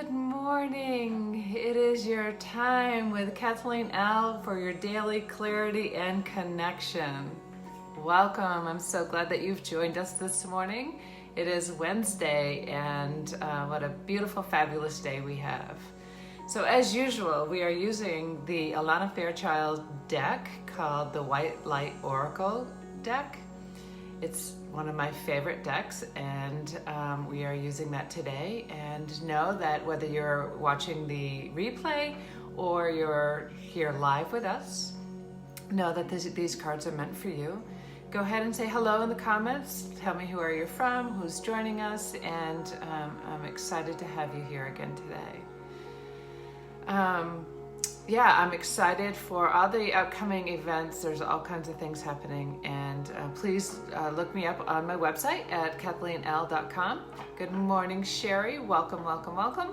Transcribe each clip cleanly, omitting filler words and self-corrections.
Good morning. It is your time with Kathleen L. for your daily clarity and connection. Welcome. I'm so glad that you've joined us this morning. It is Wednesday, and what a beautiful, fabulous day we have. So as usual, we are using the Alana Fairchild deck called the White Light Oracle deck. It's one of my favorite decks, and we are using that today. And know that whether you're watching the replay or you're here live with us, know that these cards are meant for you. Go ahead and say hello in the comments. Tell me who are you from, who's joining us, and I'm excited to have you here again today. I'm excited for all the upcoming events. There's all kinds of things happening, and please look me up on my website at kathleenl.com. Good morning, Sherry. Welcome, welcome, welcome.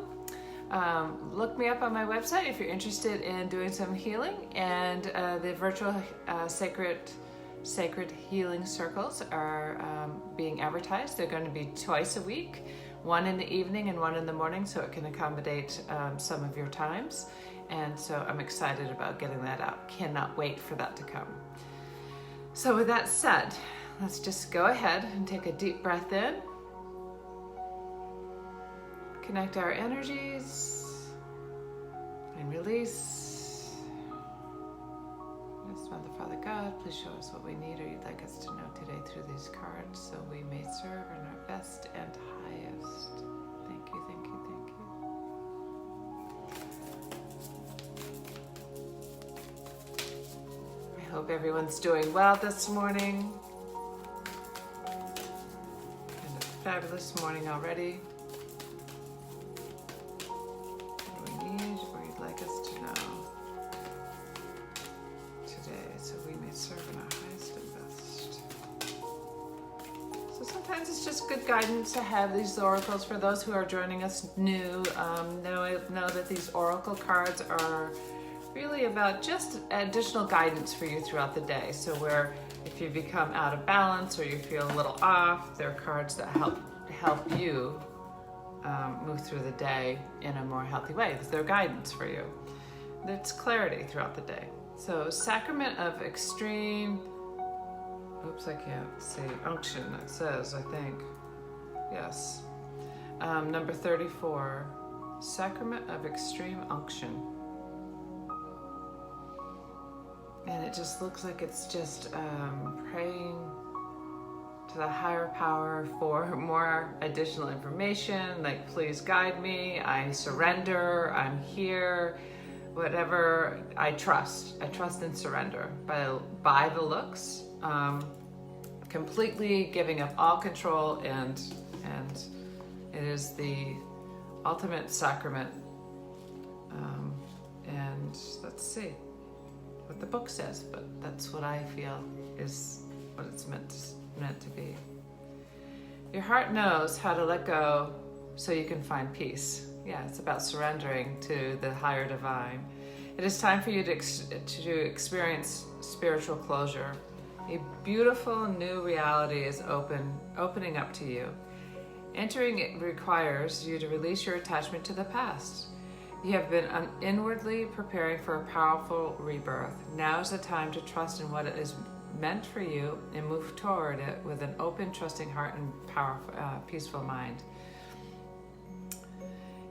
Look me up on my website if you're interested in doing some healing, and the virtual sacred healing circles are being advertised. They're going to be twice a week, one in the evening and one in the morning, so it can accommodate some of your times. And so I'm excited about getting that out. Cannot wait for that to come. So with that said, let's just go ahead and take a deep breath in. Connect our energies and release. Yes, Mother, Father, God, please show us what we need or you'd like us to know today through these cards so we may serve in our best and highest. Thank you, thank you, thank you. I hope everyone's doing well this morning. And a fabulous morning already. What do we need or you'd like us to know today so we may serve in our highest and best. So sometimes it's just good guidance to have these oracles. For those who are joining us new, know that these oracle cards are really about just additional guidance for you throughout the day. So where if you become out of balance or you feel a little off, they're cards that help you move through the day in a more healthy way. They're guidance for you. It's clarity throughout the day. So Sacrament of Extreme, oops, I can't see, unction, it says, I think. Yes. Number 34, Sacrament of Extreme Unction. And it just looks like it's just praying to the higher power for more additional information, like please guide me, I surrender, I'm here, whatever, I trust and surrender by the looks, completely giving up all control, and it is the ultimate sacrament. And let's see what the book says, but that's what I feel is what it's meant to be. Your heart knows how to let go so you can find peace. Yeah, it's about surrendering to the higher divine. It is time for you to experience spiritual closure. A beautiful new reality is opening up to you. Entering it requires you to release your attachment to the past. You have been inwardly preparing for a powerful rebirth. Now is the time to trust in what is meant for you and move toward it with an open, trusting heart and powerful, peaceful mind.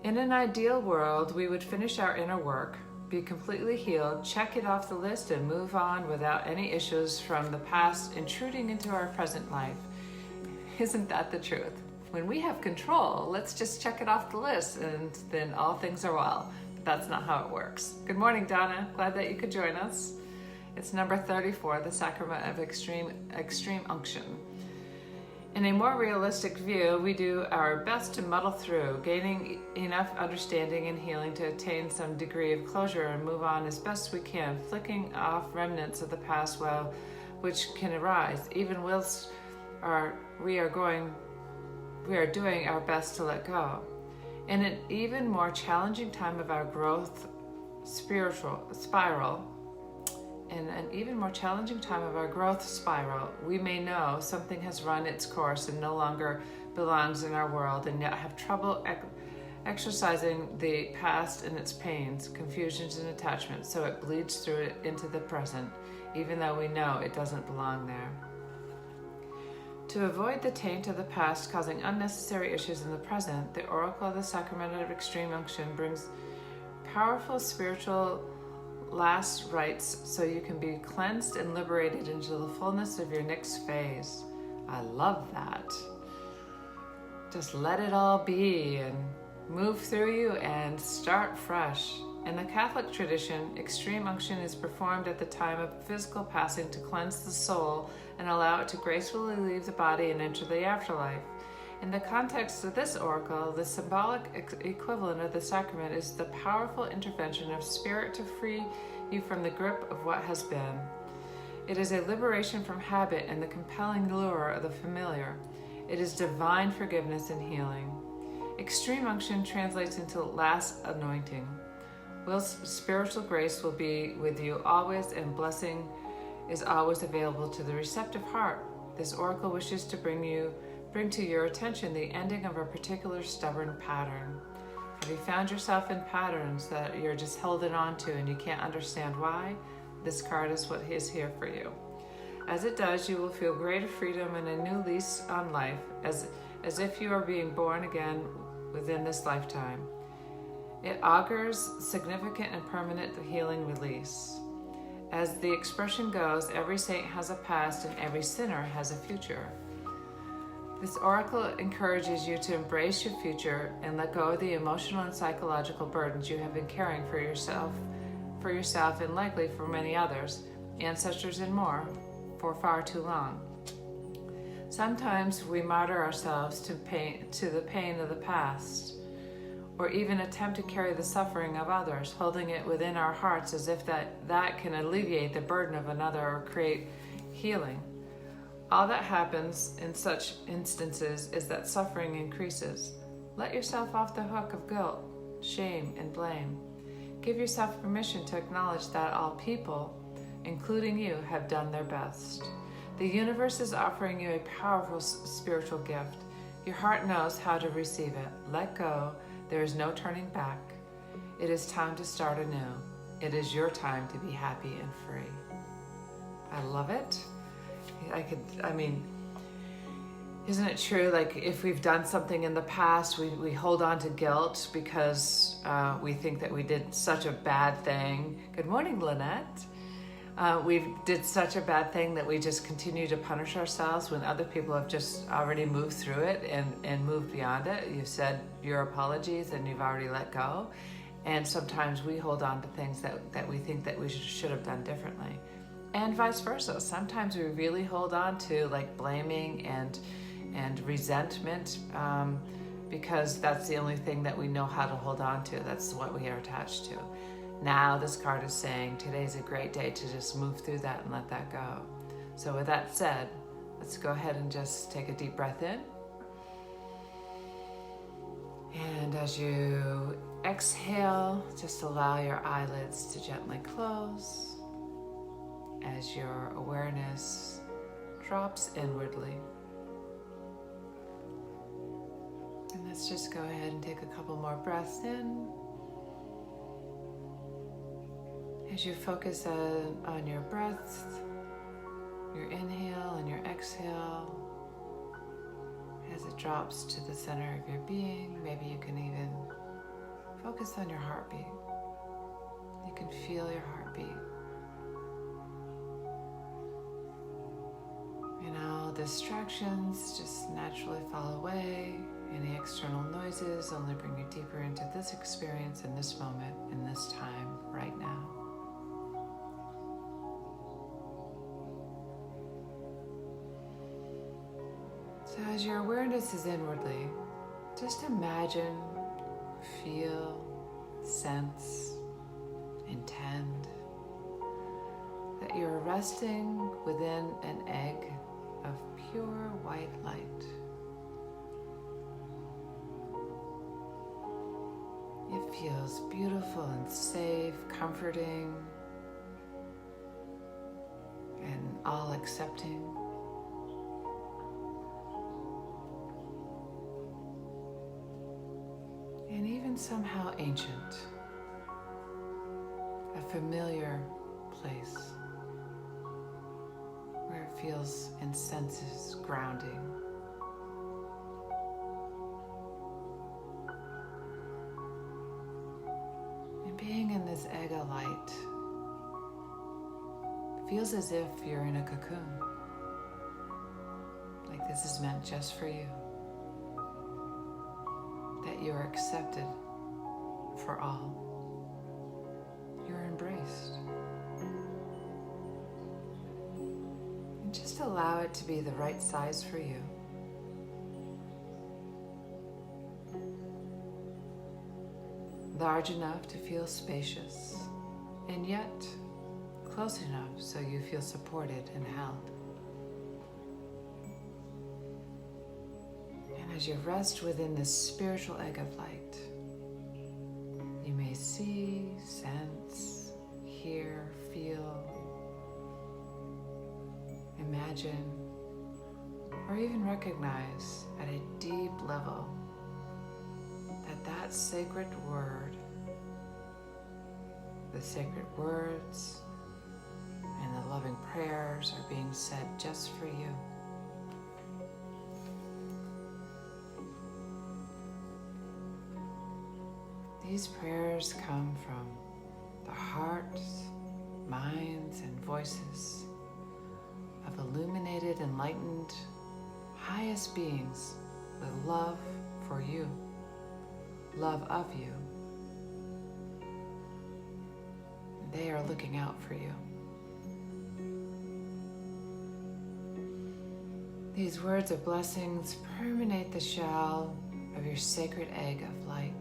In an ideal world, we would finish our inner work, be completely healed, check it off the list, and move on without any issues from the past intruding into our present life. Isn't that the truth? When we have control, let's just check it off the list and then all things are well. But that's not how it works. Good morning, Donna. Glad that you could join us. It's number 34, the Sacrament of Extreme Unction. In a more realistic view, we do our best to muddle through, gaining enough understanding and healing to attain some degree of closure and move on as best we can, flicking off remnants of the past which can arise, even whilst we are doing our best to let go. In an even more challenging time of our growth spiritual spiral, we may know something has run its course and no longer belongs in our world, and yet have trouble exercising the past and its pains, confusions, and attachments so it bleeds through it into the present, even though we know it doesn't belong there. To avoid the taint of the past causing unnecessary issues in the present, the Oracle of the Sacrament of Extreme Unction brings powerful spiritual last rites so you can be cleansed and liberated into the fullness of your next phase. I love that. Just let it all be and move through you and start fresh. In the Catholic tradition, extreme unction is performed at the time of physical passing to cleanse the soul and allow it to gracefully leave the body and enter the afterlife. In the context of this oracle, the symbolic equivalent of the sacrament is the powerful intervention of spirit to free you from the grip of what has been. It is a liberation from habit and the compelling lure of the familiar. It is divine forgiveness and healing. Extreme unction translates into last anointing. Will's spiritual grace will be with you always, and blessing is always available to the receptive heart. This oracle wishes to bring to your attention the ending of a particular stubborn pattern. Have you found yourself in patterns that you're just holding on to and you can't understand why? This card is what is here for you. As it does, you will feel greater freedom and a new lease on life, as if you are being born again within this lifetime. It augurs significant and permanent healing release. As the expression goes, every saint has a past and every sinner has a future. This oracle encourages you to embrace your future and let go of the emotional and psychological burdens you have been carrying for yourself and likely for many others, ancestors and more, for far too long. Sometimes we martyr ourselves to the pain of the past, or even attempt to carry the suffering of others, holding it within our hearts as if that can alleviate the burden of another or create healing. All that happens in such instances is that suffering increases. Let yourself off the hook of guilt, shame, and blame. Give yourself permission to acknowledge that all people, including you, have done their best. The universe is offering you a powerful spiritual gift. Your heart knows how to receive it. Let go. There is no turning back. It is time to start anew. It is your time to be happy and free. I love it. Isn't it true? Like, if we've done something in the past, we hold on to guilt because we think that we did such a bad thing. Good morning, Lynette. We did such a bad thing that we just continue to punish ourselves when other people have just already moved through it and moved beyond it. You've said your apologies and you've already let go. And sometimes we hold on to things that we think that we should have done differently. And vice versa. Sometimes we really hold on to like blaming and resentment because that's the only thing that we know how to hold on to. That's what we are attached to. Now this card is saying today's a great day to just move through that and let that go. So with that said, let's go ahead and just take a deep breath in. And as you exhale, just allow your eyelids to gently close as your awareness drops inwardly. And let's just go ahead and take a couple more breaths in. As you focus on your breath, your inhale and your exhale, as it drops to the center of your being, maybe you can even focus on your heartbeat. You can feel your heartbeat. And all distractions just naturally fall away. Any external noises only bring you deeper into this experience in this moment, in this time, right now. So as your awareness is inwardly, just imagine, feel, sense, intend that you're resting within an egg of pure white light. It feels beautiful and safe, comforting, and all-accepting. And even somehow ancient, a familiar place where it feels and senses grounding. And being in this Ega light feels as if you're in a cocoon, like this is meant just for you, that you are accepted for all. You're embraced. And just allow it to be the right size for you. Large enough to feel spacious, and yet close enough so you feel supported and held. And as you rest within this spiritual egg of light, you may see, sense, hear, feel, imagine, or even recognize at a deep level that that sacred word, the sacred words, and the loving prayers are being said just for you. These prayers come from the hearts, minds, and voices of illuminated, enlightened, highest beings with love for you, love of you. They are looking out for you. These words of blessings permeate the shell of your sacred egg of light.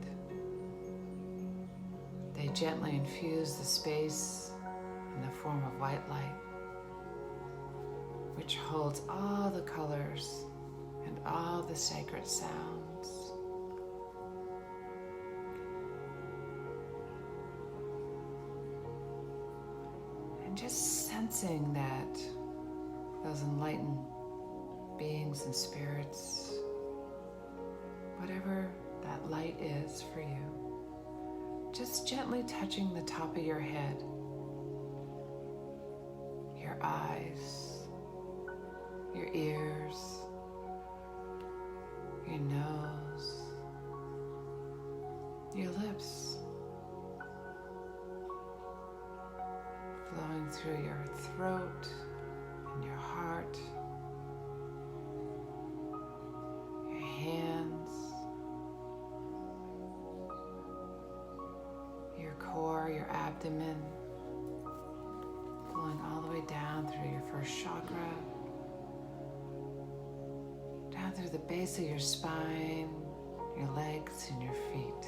They gently infuse the space in the form of white light, which holds all the colors and all the sacred sounds. And just sensing that those enlightened beings and spirits, whatever that light is for you, just gently touching the top of your head, your eyes, your ears, your nose, your lips, flowing through your throat and your heart, your hands, your core, your abdomen, flowing all the way down through your first chakra, down through the base of your spine, your legs, and your feet.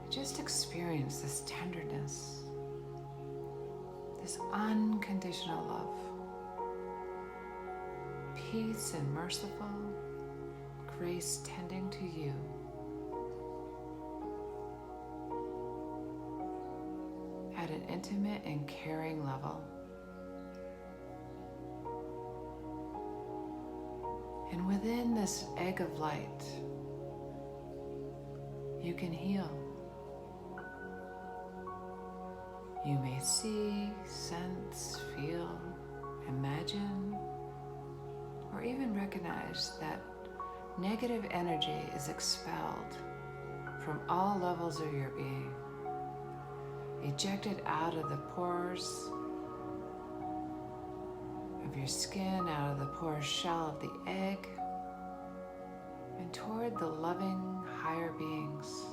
Just experience this tenderness, this unconditional love, peace and merciful grace tending to you. At an intimate and caring level. And within this egg of light, you can heal. You may see, sense, feel, imagine, or even recognize that negative energy is expelled from all levels of your being, ejected out of the pores of your skin, out of the porous shell of the egg, and toward the loving higher beings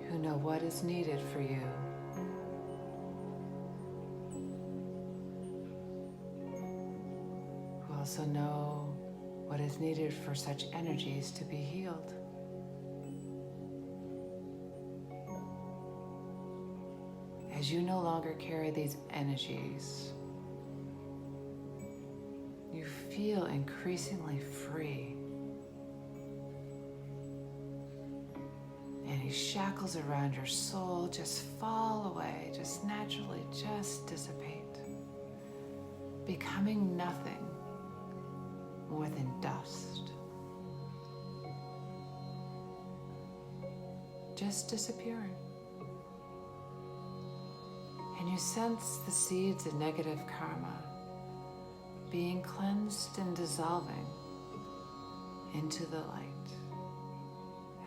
who know what is needed for you. Who also know what is needed for such energies to be healed. As you no longer carry these energies, you feel increasingly free. Any shackles around your soul just fall away, just naturally, just dissipate, becoming nothing more than dust. just disappearing. And you sense the seeds of negative karma being cleansed and dissolving into the light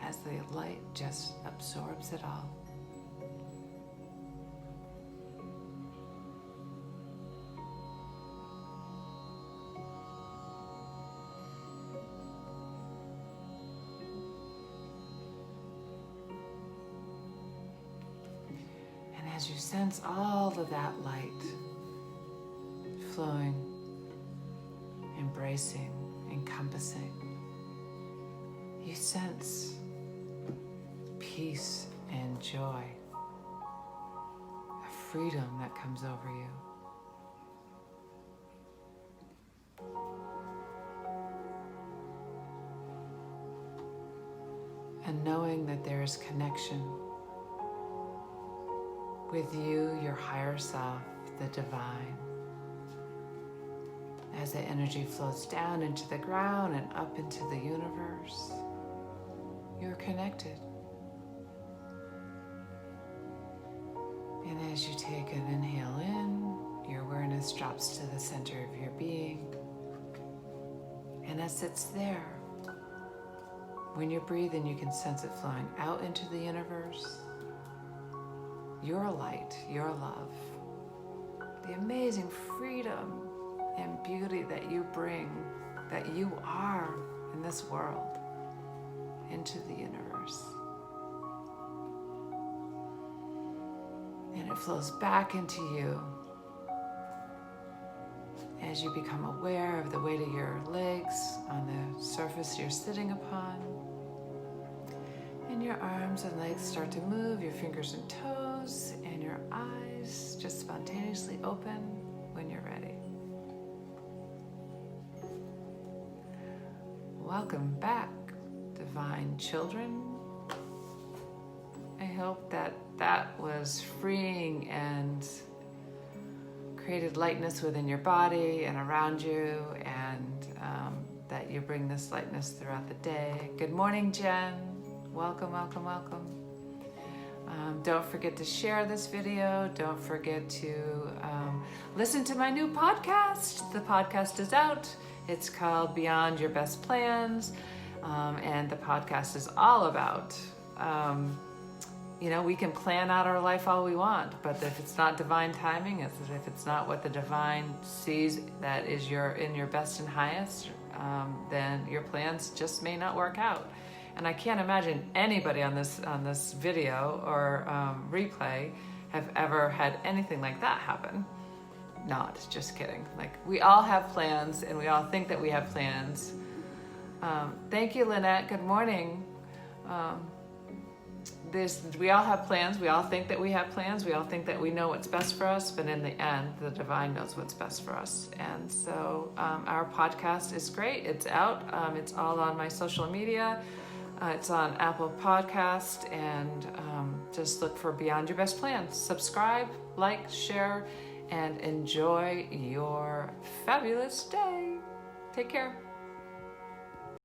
as the light just absorbs it all. As you sense all of that light flowing, embracing, encompassing, you sense peace and joy, a freedom that comes over you. And knowing that there is connection with you, your higher self, the divine. As the energy flows down into the ground and up into the universe, you're connected. And as you take an inhale in, your awareness drops to the center of your being. And as it's there, when you breathe in, you can sense it flowing out into the universe. Your light, your love, the amazing freedom and beauty that you bring, that you are in this world, into the universe. And it flows back into you as you become aware of the weight of your legs on the surface you're sitting upon. And your arms and legs start to move, your fingers and toes, and your eyes just spontaneously open when you're ready. Welcome back, divine children. I hope that was freeing and created lightness within your body and around you, and that you bring this lightness throughout the day. Good morning, Jen. Welcome, welcome, welcome. Don't forget to share this video. Don't forget to listen to my new podcast. The podcast is out. It's called Beyond Your Best Plans. And the podcast is all about, we can plan out our life all we want, but if it's not divine timing, if it's not what the divine sees that is in your best and highest, then your plans just may not work out. And I can't imagine anybody on this video or replay have ever had anything like that happen. Not, just kidding. Like, we all have plans, and we all think that we have plans. Thank you, Lynette. Good morning. We all have plans. We all think that we have plans. We all think that we know what's best for us, but in the end, the divine knows what's best for us. And so our podcast is great. It's out. It's all on my social media. It's on Apple Podcast, and just look for Beyond Your Best Plans. Subscribe, like, share, and enjoy your fabulous day. Take care.